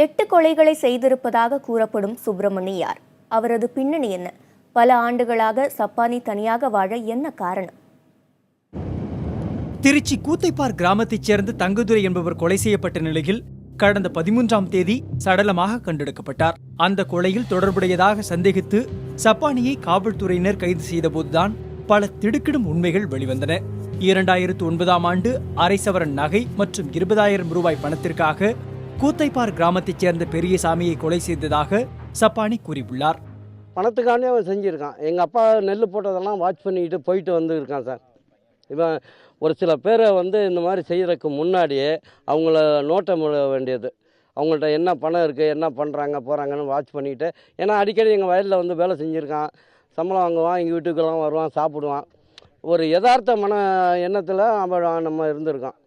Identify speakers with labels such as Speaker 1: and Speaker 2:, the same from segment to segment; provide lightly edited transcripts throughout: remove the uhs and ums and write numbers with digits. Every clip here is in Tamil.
Speaker 1: 8 கொலைகளை செய்திருப்பதாக கூறப்படும் சுப்பிரமணியார். அவரது பின்னணி என்ன? பல ஆண்டுகளாக சப்பானி தனியாக வாழ என்ன காரணம்?
Speaker 2: திருச்சி கூத்தைப்பார் கிராமத்தைச் சேர்ந்த தங்கதுரை என்பவர் கொலை செய்யப்பட்ட நிலையில் கடந்த 13ஆம் தேதி சடலமாக கண்டெடுக்கப்பட்டார். அந்த கொலையில் தொடர்புடையதாக சந்தேகித்து சப்பானியை காவல்துறையினர் கைது செய்தபோதுதான் பல திடுக்கிடும் உண்மைகள் வெளிவந்தன. 2009ஆம் ஆண்டு அரை சவரன் நகை மற்றும் 20,000 ரூபாய் பணத்திற்காக கூத்தைப்பார் கிராமத்தைச் சேர்ந்த பெரியசாமியை கொலை செய்ததாக சப்பானி கூறியுள்ளார்.
Speaker 3: பணத்துக்கானே அவன் செஞ்சுருக்கான். எங்கள் அப்பா நெல் போட்டதெல்லாம் வாட்ச் பண்ணிக்கிட்டு போயிட்டு வந்துருக்கான் சார். இவன் ஒரு சில பேரை இந்த மாதிரி செய்கிறதுக்கு முன்னாடியே அவங்கள நோட்டம் வேண்டியது. அவங்கள்ட்ட என்ன பணம் இருக்குது, என்ன பண்ணுறாங்க போகிறாங்கன்னு வாட்ச் பண்ணிக்கிட்டு, ஏன்னா அடிக்கடி எங்கள் வயலில் வேலை செஞ்சுருக்கான், சம்பளம் வாங்குவான், எங்கள் வீட்டுக்கெல்லாம் வருவான், சாப்பிடுவான். ஒரு யதார்த்த மன எண்ணத்தில் அவன் நம்ம இருந்திருக்கான்.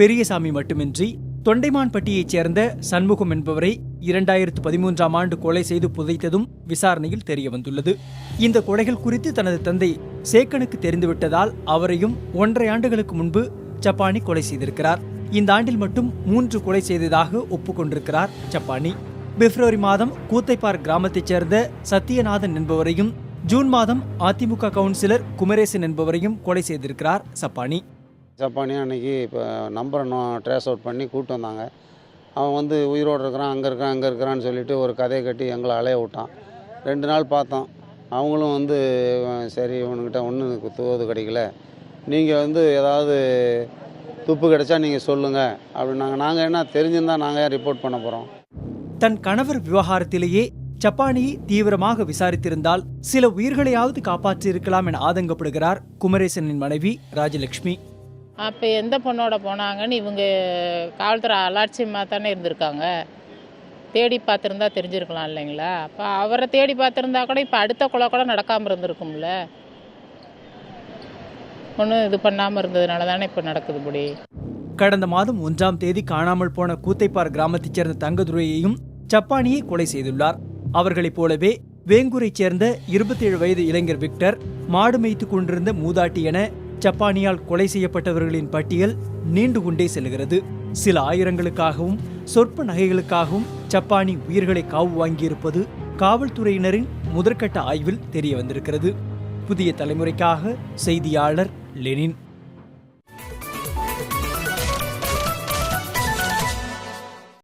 Speaker 2: பெரியசாமி மட்டுமின்றி தொண்டைமான்பட்டியைச் சேர்ந்த சண்முகம் என்பவரை 2013ஆம் ஆண்டு கொலை செய்து புதைத்ததும் விசாரணையில் தெரிய வந்துள்ளது. இந்த கொலைகள் குறித்து தனது தந்தை சேக்கனுக்கு தெரிந்துவிட்டதால் அவரையும் 1.5 ஆண்டுகளுக்கு முன்பு சப்பானி கொலை செய்திருக்கிறார். இந்த ஆண்டில் மட்டும் 3 கொலை செய்ததாக ஒப்புக்கொண்டிருக்கிறார் சப்பானி. பிப்ரவரி மாதம் கூத்தைப்பார் கிராமத்தைச் சேர்ந்த சத்தியநாதன் என்பவரையும், ஜூன் மாதம் அதிமுக கவுன்சிலர் குமரேசன் என்பவரையும் கொலை செய்திருக்கிறார் சப்பானி.
Speaker 4: சப்பானியும் அன்றைக்கி இப்போ நம்பரை ட்ரேஸ் அவுட் பண்ணி கூப்பிட்டு வந்தாங்க. அவன் உயிரோடு இருக்கிறான், அங்கே இருக்கிறான்னு சொல்லிட்டு ஒரு கதையை கட்டி எங்களை அலைய விட்டான். 2 நாள் பார்த்தோம். அவங்களும் சரி இவனுக்கிட்ட ஒன்றும் தூது கிடைக்கல, நீங்கள் ஏதாவது துப்பு கிடைச்சா நீங்கள் சொல்லுங்கள் அப்படின்னாங்க. நாங்கள் என்ன தெரிஞ்சிருந்தால் நாங்கள் ஏன் ரிப்போர்ட் பண்ண போகிறோம்?
Speaker 2: தன் கணவர் விவகாரத்திலேயே சப்பானியை தீவிரமாக விசாரித்திருந்தால் சில உயிர்களையாவது காப்பாற்றியிருக்கலாம் என ஆதங்கப்படுகிறார் குமரேசனின் மனைவி ராஜலட்சுமி.
Speaker 5: அப்போ எந்த பொண்ணோட போனாங்கன்னு இவங்க காவல்துறை அலட்சியமாக தானே இருந்திருக்காங்க. தேடி பார்த்துருந்தா தெரிஞ்சிருக்கலாம் இல்லைங்களா? அப்போ அவரை தேடி பார்த்துருந்தா கூட இப்போ அடுத்த கொலை கூட நடக்காமல் இருந்திருக்கும்ல. ஒன்றும் இது பண்ணாமல் இருந்ததுனால தானே இப்போ நடக்குது இப்படி.
Speaker 2: கடந்த மாதம் 1ஆம் தேதி காணாமல் போன கூத்தைப்பார் கிராமத்தைச் சேர்ந்த தங்கதுரையையும் சப்பானியை கொலை செய்துள்ளார். அவர்களைப் போலவே வேங்கூரைச் சேர்ந்த 27 வயது இளைஞர் விக்டர், மாடு மேய்த்து கொண்டிருந்த மூதாட்டி என சப்பானியால் கொலை செய்யப்பட்டவர்களின் பட்டியல் நீண்டு கொண்டே செல்கிறது. சில ஆயிரங்களுக்காகவும் சொற்ப நகைகளுக்காகவும் சப்பானி உயிர்களை காவு வாங்கியிருப்பது காவல்துறையினரின் முதற்கட்ட ஆய்வில் தெரிய வந்திருக்கிறது. புதிய தலைமுறைக்காக செய்தியாளர் லெனின்.